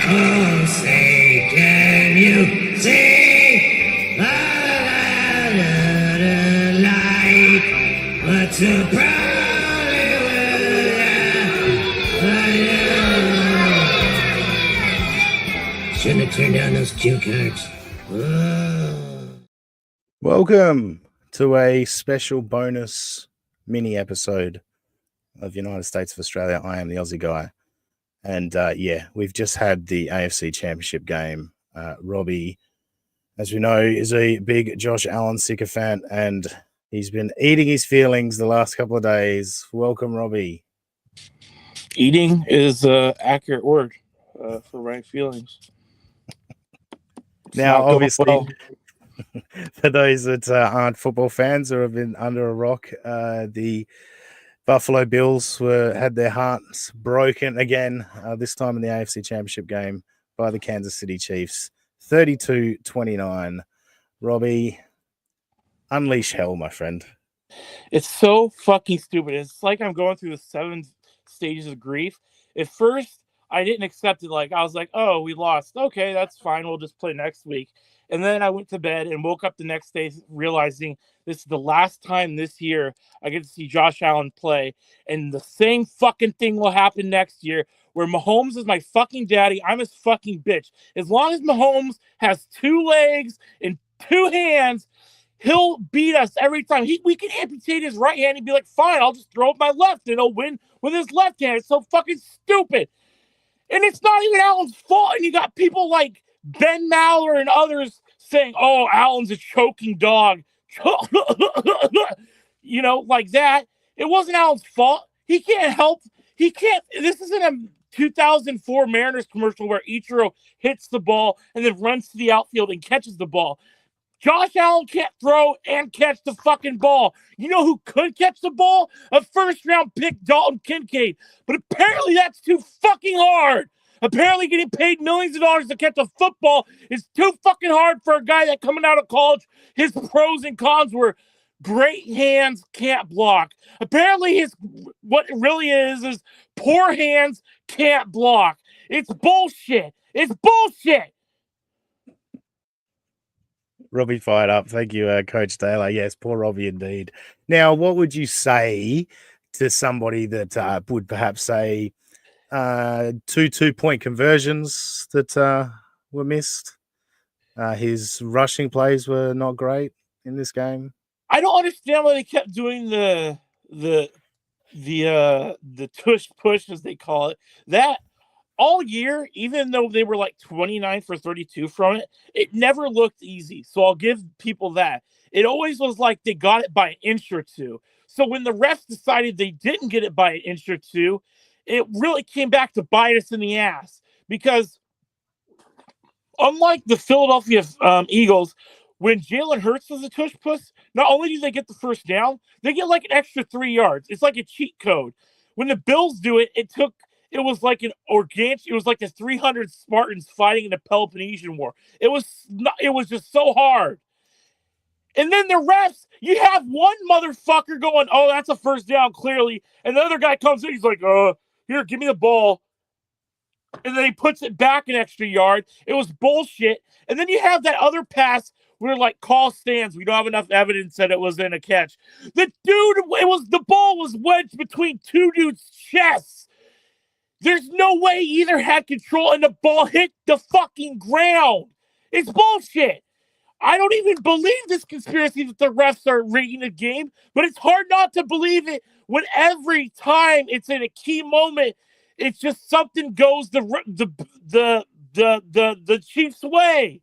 Oh, say, can you see the light? What's a shouldn't have turned down those cue cards. Whoa. Welcome to a special bonus mini episode of United States of Australia. I am the Aussie guy. And we've just had the AFC Championship game. Robbie, as we know, is a big Josh Allen sycophant, and he's been eating his feelings the last couple of days. Welcome, Robbie. Eating is an accurate word for my feelings. Now, obviously, for those that aren't football fans or have been under a rock, the Buffalo Bills had their hearts broken again, this time in the AFC Championship game by the Kansas City Chiefs, 32-29. Robbie, unleash hell, my friend. It's so fucking stupid. It's like I'm going through the 7 stages of grief. At first, I didn't accept it. Like, I was like, oh, we lost. Okay, that's fine. We'll just play next week. And then I went to bed and woke up the next day realizing this is the last time this year I get to see Josh Allen play. And the same fucking thing will happen next year where Mahomes is my fucking daddy. I'm his fucking bitch. As long as Mahomes has 2 legs and 2 hands, he'll beat us every time. We can amputate his right hand and be like, fine, I'll just throw it my left and he'll win with his left hand. It's so fucking stupid. And it's not even Allen's fault. And you got people like Ben Maller and others saying, oh, Allen's a choking dog. You know, like that. It wasn't Allen's fault. He can't help. He can't. This isn't a 2004 Mariners commercial where Ichiro hits the ball and then runs to the outfield and catches the ball. Josh Allen can't throw and catch the fucking ball. You know who could catch the ball? A first-round pick, Dalton Kincaid. But apparently that's too fucking hard. Apparently getting paid millions of dollars to catch a football is too fucking hard for a guy that coming out of college, his pros and cons were great hands, can't block. Apparently what it really is poor hands, can't block. It's bullshit. It's bullshit. Robbie fired up. Thank you, Coach Taylor. Yes, poor Robbie indeed. Now, what would you say to somebody that would perhaps say 2 2-point conversions that were missed? His rushing plays were not great in this game. I don't understand why they kept doing the tush push, as they call it. That all year, even though they were like 29 for 32 from it, it never looked easy. So I'll give people that. It always was like they got it by an inch or two. So when the refs decided they didn't get it by an inch or two, it really came back to bite us in the ass. Because unlike the Philadelphia Eagles, when Jalen Hurts was a tush push, not only do they get the first down, they get like an extra 3 yards. It's like a cheat code. When the Bills do it, it was like an organic. It was like the 300 Spartans fighting in the Peloponnesian War. It was just so hard. And then the refs, you have one motherfucker going, oh, that's a first down, clearly. And the other guy comes in, he's like, here, give me the ball. And then he puts it back an extra yard. It was bullshit. And then you have that other pass where, like, call stands. We don't have enough evidence that it was in a catch. The ball was wedged between 2 dudes' chests. There's no way either had control and the ball hit the fucking ground. It's bullshit. I don't even believe this conspiracy that the refs are rigging the game, but it's hard not to believe it when every time it's in a key moment, it's just something goes the Chiefs' way.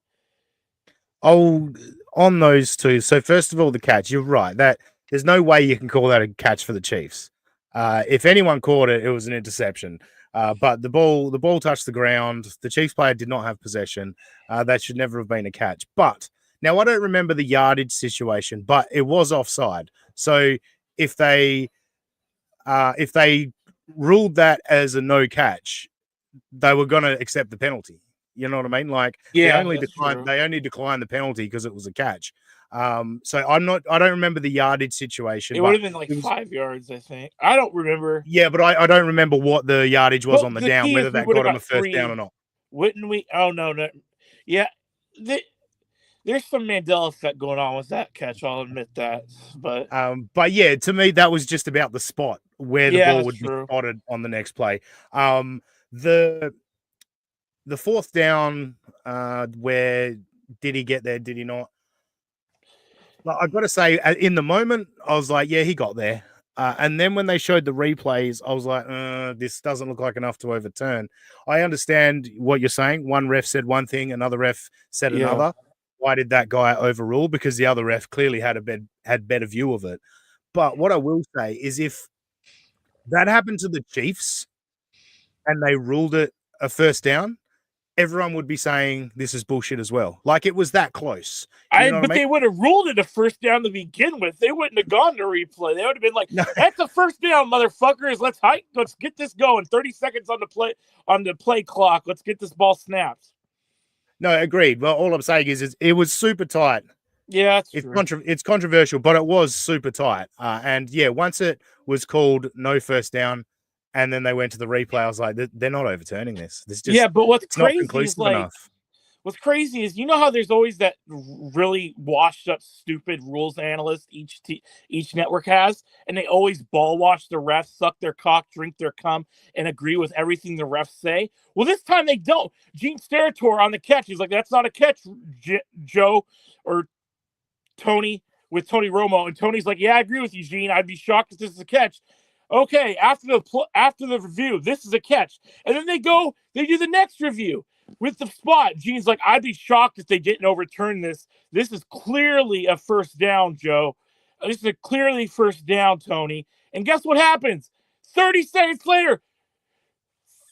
Oh, on those two. So first of all, the catch. You're right. That there's no way you can call that a catch for the Chiefs. If anyone caught it, it was an interception. But the ball touched the ground. The Chiefs player did not have possession. That should never have been a catch. But now I don't remember the yardage situation, but it was offside. So if they ruled that as a no catch, they were going to accept the penalty. You know what I mean? Like, they only declined the penalty because it was a catch. So I don't remember the yardage situation. It would have been like 5 yards, I think. I don't remember. Yeah, but I don't remember what the yardage was on the down, whether that got him a first down or not. Wouldn't we? Oh no. Yeah, there's some Mandela effect going on with that catch. I'll admit that, but yeah, to me that was just about the spot where the yeah, ball that's would be true. spotted on the next play. The fourth down, where did he get there? Did he not? Like, I got to say, in the moment, I was like, yeah, he got there. And then when they showed the replays, I was like, this doesn't look like enough to overturn. I understand what you're saying. One ref said one thing, another ref said Yeah. another. Why did that guy overrule? Because the other ref clearly had better view of it. But what I will say is, if that happened to the Chiefs and they ruled it a first down, everyone would be saying this is bullshit as well. Like, it was that close. You know what I mean? They would have ruled it a first down to begin with. They wouldn't have gone to replay. They would have been like, No. "That's a first down, motherfuckers. Let's get this going. 30 seconds on the play clock. Let's get this ball snapped." No, agreed. Well, all I'm saying is it was super tight. Yeah, that's true. It's controversial, but it was super tight. And yeah, once it was called no first down, and then they went to the replay, I was like, they're not overturning this. But what's it's not crazy conclusive is like, enough. what's crazy is, you know how there's always that really washed up, stupid rules analyst each network has, and they always ball watch the refs, suck their cock, drink their cum, and agree with everything the refs say. Well, this time they don't. Gene Steratore on the catch, he's like, "That's not a catch, Joe," or Tony, with Tony Romo, and Tony's like, "Yeah, I agree with you, Gene. I'd be shocked if this is a catch." Okay, after the review, this is a catch, and then they do the next review with the spot. Gene's like, "I'd be shocked if they didn't overturn this. This is clearly a first down, Joe. This is a clearly first down, Tony." And guess what happens? 30 seconds later,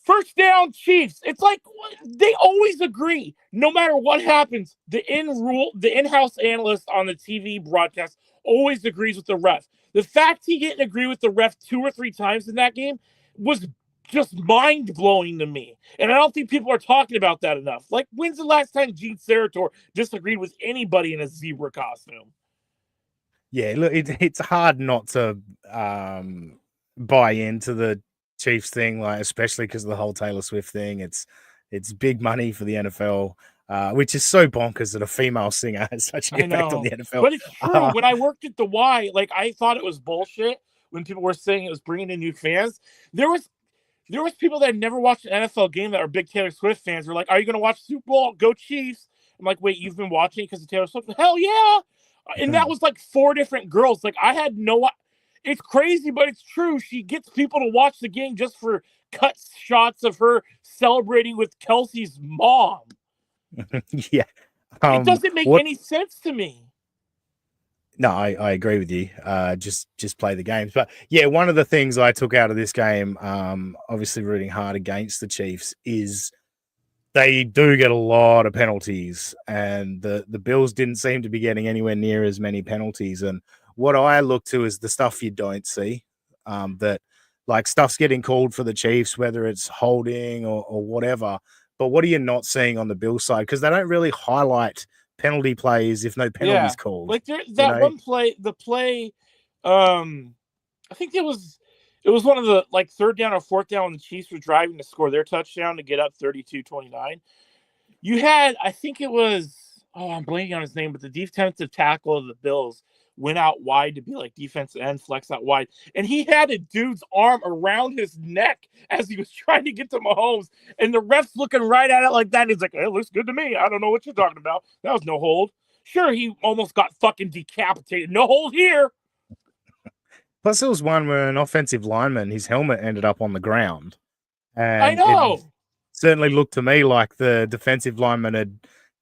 first down, Chiefs. It's like, they always agree. No matter what happens, the in-house analyst on the TV broadcast always agrees with the ref. The fact he didn't agree with the ref 2 or 3 times in that game was just mind-blowing to me. And I don't think people are talking about that enough. Like, when's the last time Gene Steratore disagreed with anybody in a zebra costume? Yeah, look, it's hard not to buy into the Chiefs thing, like, especially because of the whole Taylor Swift thing. It's big money for the NFL, which is so bonkers that a female singer has such an effect on the NFL. But it's true. When I worked at the Y, like, I thought it was bullshit when people were saying it was bringing in new fans. There was people that had never watched an NFL game that are big Taylor Swift fans. Were like, "Are you going to watch Super Bowl? Go Chiefs!" I'm like, "Wait, you've been watching because of Taylor Swift?" Hell yeah! And that was like 4 different girls. Like, I had no. It's crazy, but it's true. She gets people to watch the game just for cut shots of her celebrating with Kelsey's mom. Yeah, it doesn't make any sense to me. No, I agree with you. Just play the games. But yeah, one of the things I took out of this game, obviously rooting hard against the Chiefs, is they do get a lot of penalties, and the Bills didn't seem to be getting anywhere near as many penalties. And what I look to is the stuff you don't see, that, like, stuff's getting called for the Chiefs, whether it's holding or whatever. But what are you not seeing on the Bills side? Because they don't really highlight penalty plays if no penalties called. Like, one play, I think it was one of the, like, 3rd down or 4th down when the Chiefs were driving to score their touchdown to get up 32-29. You had, I think it was, I'm blanking on his name, but the defensive tackle of the Bills went out wide to be like defensive end, flex out wide, and he had a dude's arm around his neck as he was trying to get to Mahomes, and the ref's looking right at it like that. He's like, "It looks good to me. I don't know what you're talking about. That was no hold." Sure, he almost got fucking decapitated. No hold here. Plus, there was one where an offensive lineman, his helmet ended up on the ground. And I know. It certainly looked to me like the defensive lineman had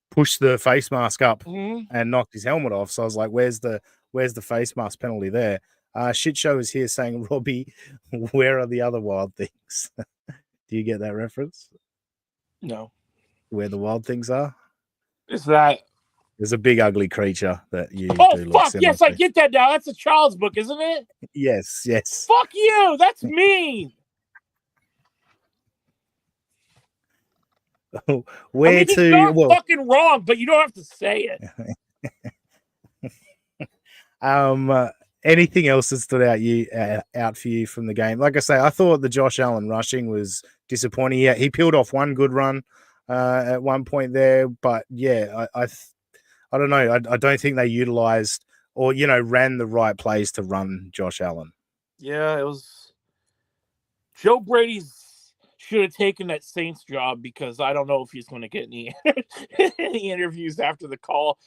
pushed the face mask up and knocked his helmet off. So I was like, where's the face mask penalty there? Shit Show is here saying, "Robbie, where are the other wild things?" Do you get that reference? No. Where the wild things are? Is that... There's a big ugly creature that you do. Fuck, yes, I get that now. That's a child's book, isn't it? Yes. Fuck you. That's mean. Where it's not fucking wrong, but you don't have to say it. Anything else that stood out for you from the game? Like I say, I thought the Josh Allen rushing was disappointing. Yeah, he peeled off one good run. at one point there. But yeah, I don't know. I don't think they utilized or ran the right plays to run Josh Allen. Yeah, it was Joe Brady's should have taken that Saints job because I don't know if he's going to get any any interviews after the call.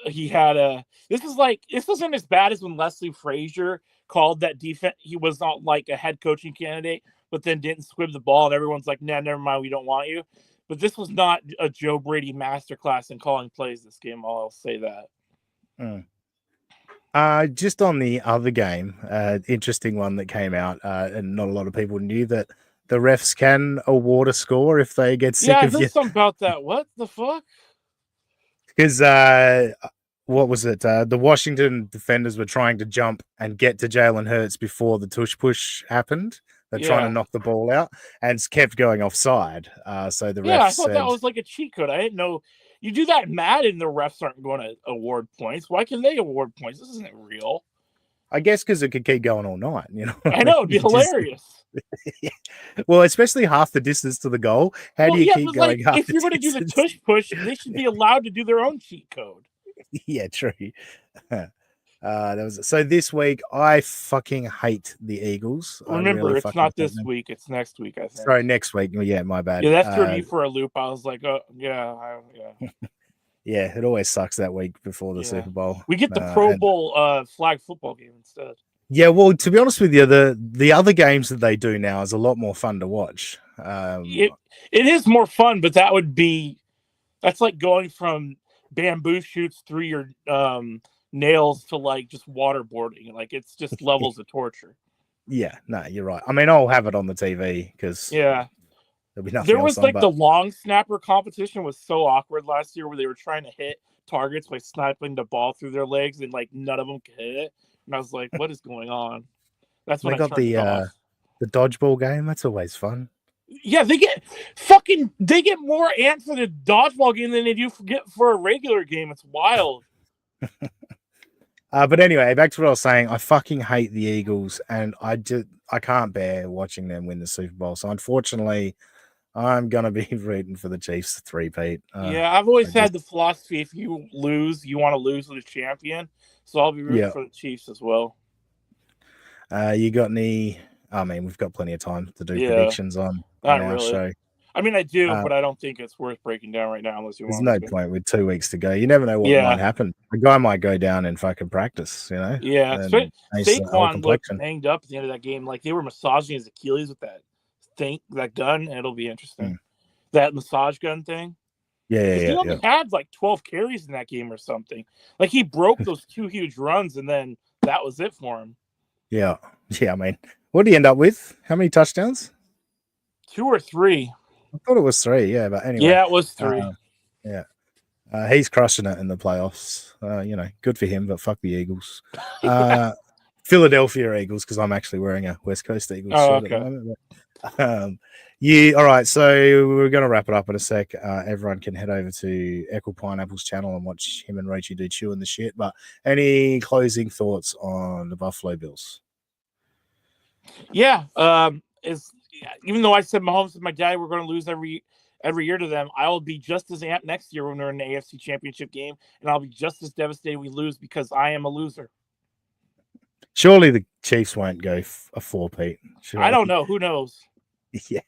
He had this isn't as bad as when Leslie Frazier called that defense. He was not like a head coaching candidate, but then didn't squib the ball, and everyone's like, "Nah, never mind, we don't want you." But this was not a Joe Brady masterclass in calling plays this game. I'll say that. Just on the other game, interesting one that came out, and not a lot of people knew that the refs can award a score if they get sick Yeah, I of you. heard something about that. What the fuck? Because what was it? The Washington defenders were trying to jump and get to Jalen Hurts before the tush push happened. They're trying to knock the ball out and it's kept going offside. So the refs I thought said, that was like a cheat code. I didn't know you do that in Madden. The refs aren't going to award points. Why can they award points? This isn't real. I guess because it could keep going all night. I know it'd be hilarious. Well, especially half the distance to the goal. How do you keep going? Like, if you're going to do the tush push, they should be allowed to do their own cheat code. Yeah, true. So this week, I fucking hate the Eagles. Remember, really, it's not this week; it's next week. I think. Sorry, next week. Yeah, my bad. Yeah, that threw me for a loop. I was like, oh, yeah. Yeah, it always sucks that week before the Super Bowl. We get the Pro Bowl flag football game instead. Yeah, well, to be honest with you, the other games that they do now is a lot more fun to watch. It is more fun, but that's like going from bamboo shoots through your nails to like just waterboarding. Like it's just levels of torture. Yeah, no, you're right. I mean, I'll have it on the TV because there'll be nothing. There was the long snapper competition was so awkward last year where they were trying to hit targets by sniping the ball through their legs and like none of them could hit it. And I was like, what is going on? That's when I got the dodgeball game. That's always fun. Yeah, they get more amped for the dodgeball game than they do for a regular game. It's wild. But anyway, back to what I was saying. I fucking hate the Eagles, and I can't bear watching them win the Super Bowl. So unfortunately, I'm gonna be rooting for the Chiefs to three-peat. I've always had the philosophy: if you lose, you want to lose with a champion. So I'll be rooting for the Chiefs as well. You got any? I mean, we've got plenty of time to do predictions on our show. I mean, I do, but I don't think it's worth breaking down right now unless you want. There's no point with 2 weeks to go. You never know what might happen. A guy might go down and fucking practice, Yeah. Saquon looked hanged up at the end of that game. Like they were massaging his Achilles with that gun, and it'll be interesting. That massage gun thing. Yeah. He only had like 12 carries in that game or something. Like he broke those 2 huge runs, and then that was it for him. Yeah. I mean, what did he end up with? How many touchdowns? 2 or 3. I thought it was 3, but anyway. Yeah, it was 3. He's crushing it in the playoffs. Good for him, but fuck the Eagles. Philadelphia Eagles, because I'm actually wearing a West Coast Eagles shirt at the moment. All right, so we're going to wrap it up in a sec. Everyone can head over to Echo Pineapple's channel and watch him and Roachy do chewing the shit. But any closing thoughts on the Buffalo Bills? Even though I said Mahomes is my guy, we're going to lose every year to them. I'll be just as amped next year when we're in the AFC Championship game, and I'll be just as devastated we lose because I am a loser. Surely the Chiefs won't go a 4-peat. I don't know. Who knows? Yeah.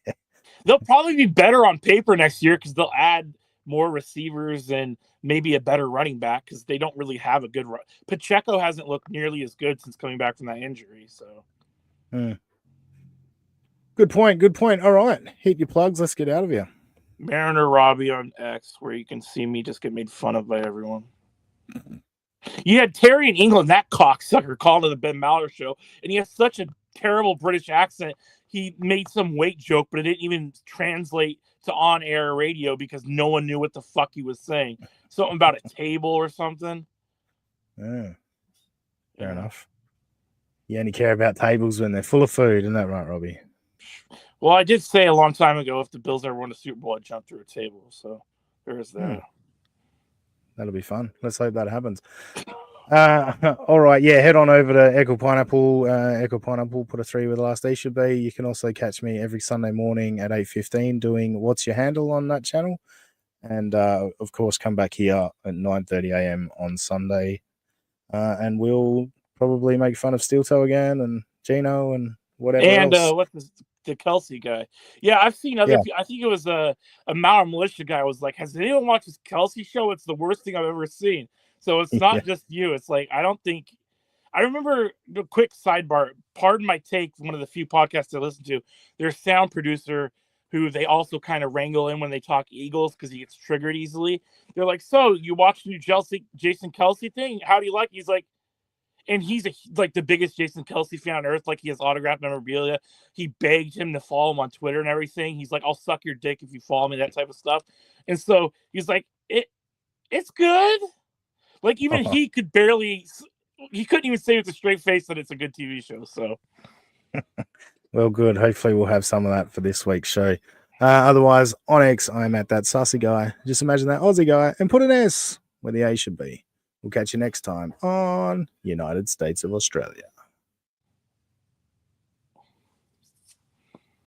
They'll probably be better on paper next year because they'll add more receivers and maybe a better running back because they don't really have a good run. Pacheco hasn't looked nearly as good since coming back from that injury. So. Good point. All right. Hit your plugs. Let's get out of here. Mariner Robbie on X, where you can see me just get made fun of by everyone. You had Terry in England, that cocksucker, called to the Ben Maller show, and he has such a terrible British accent. He made some weight joke, but it didn't even translate to on-air radio because no one knew what the fuck he was saying. Something about a table or something. Fair enough. You only care about tables when they're full of food, isn't that right, Robbie? Well, I did say a long time ago, if the Bills ever won a Super Bowl, I'd jump through a table. So there's that. That'll be fun. Let's hope that happens. All right, yeah, head on over to Echo Pineapple. Echo Pineapple put a 3 where the last E should be. You can also catch me every Sunday morning at 8:15 doing What's Your Handle on that channel. And of course, come back here at 9:30 a.m. on Sunday. And we'll probably make fun of Steel Toe again and Gino and whatever And else. what's the Kelsey guy? Yeah, I've seen other. I think it was a Mauer Militia guy was like, "Has anyone watched this Kelsey show? It's the worst thing I've ever seen." So it's not just you. It's like I don't think. I remember the quick sidebar. Pardon my take. One of the few podcasts I listen to. Their sound producer, who they also kind of wrangle in when they talk Eagles because he gets triggered easily. They're like, "So you watched the new Jason Kelsey thing? How do you like?" He's like. And he's like the biggest Jason Kelsey fan on earth. Like he has autographed memorabilia. He begged him to follow him on Twitter and everything. He's like, "I'll suck your dick if you follow me," that type of stuff. And so he's like, it's good. Like even he couldn't even say with a straight face that it's a good TV show. So, well, good. Hopefully, we'll have some of that for this week's show. Otherwise, on X, I'm at that sassy guy. Just imagine that Aussie guy and put an S where the A should be. We'll catch you next time on United States of Australia.